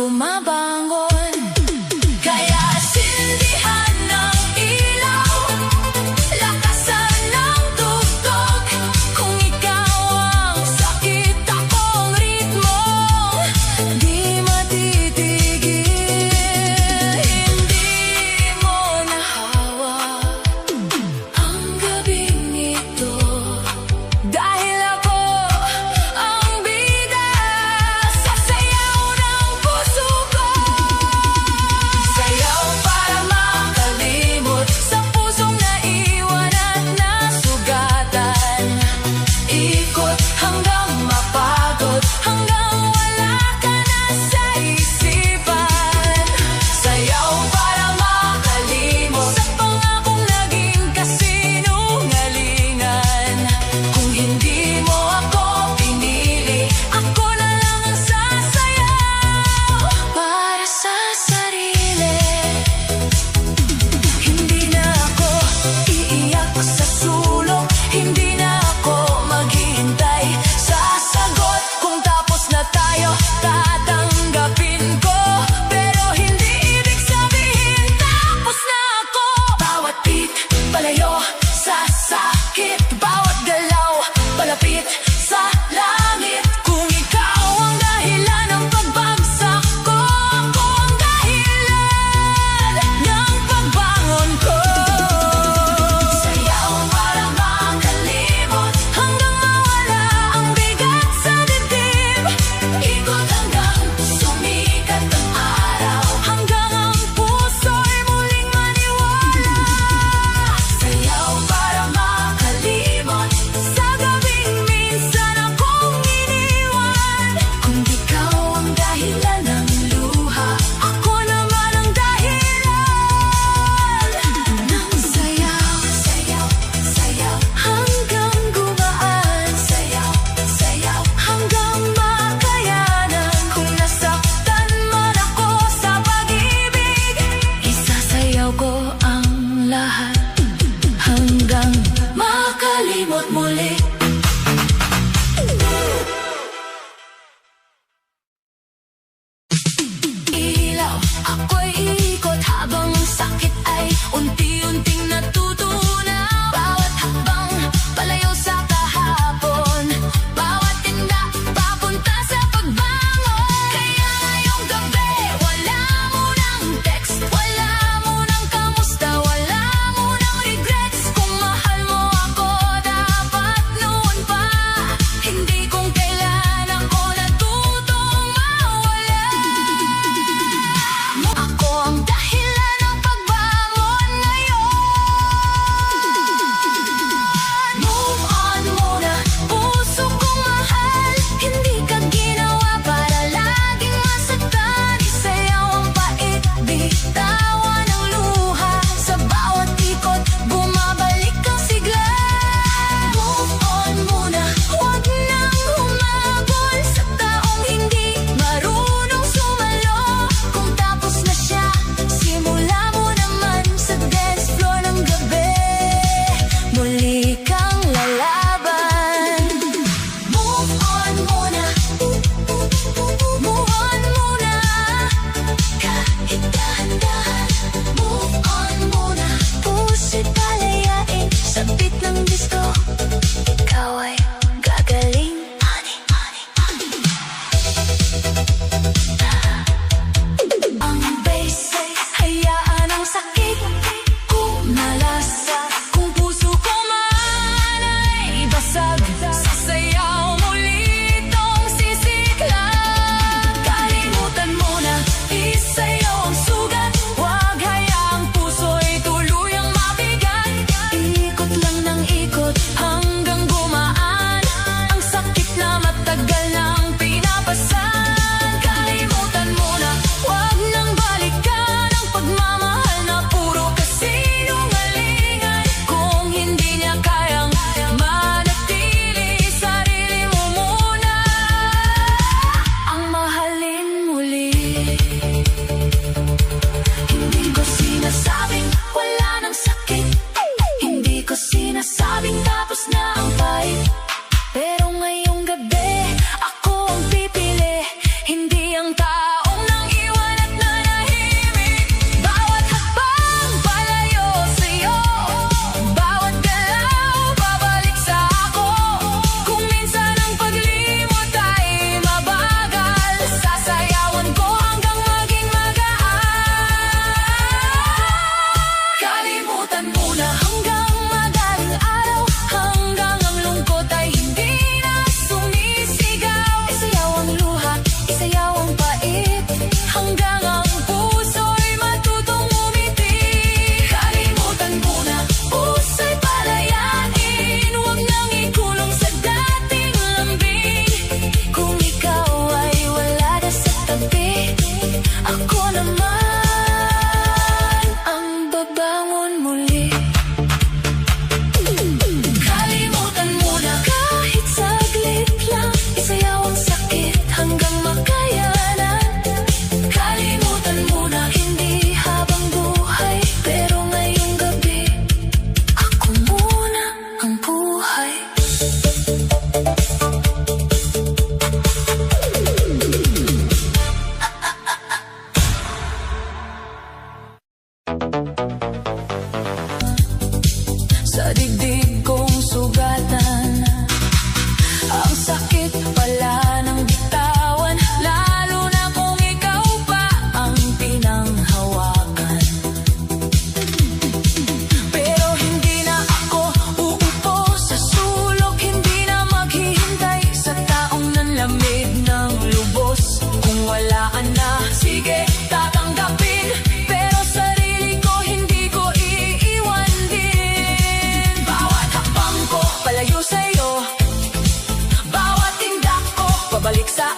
bumabangon. Kaya sindihan ng ilaw, lakasan ng tugtog. Kung ikaw ang sakit, akong ritmo, di matitigil. Hindi mo nahawa ang gabing ito, dahil ako ang bida sa sayaw ng puso ko. Sayaw para makalimot sa pusong naiwan at nasugatan. Ikot hanggang mapagod, hanggang wala ka na sa isipan. Sayaw para makalimot sa pangakong naging kasinungalingan. Kung hindi mo ako pinili, ako na lang ang sasayaw para sa sarili. Hindi na ako iiyak sa sulok, hindi na ako maghihintay sa sagot. Kung tapos na tayo, tatanggapin ko, pero hindi ibig sabihin tapos na ako. Bawat beat, palayo sa sakit, bawat galaw, palapit sa langit. Kung ikaw ang dahilan ng pagbagsak ko, ako ang dahilan ng pagbangon ko. Sayaw para makalimot, hanggang mawala ang bigat sa dibdib. Ikot hanggang mawalaan na. Sige, tatanggapin, pero sarili ko hindi ko iiwan din. Bawat hakbang ko palayo sa'yo, bawat tindak ko pabalik sa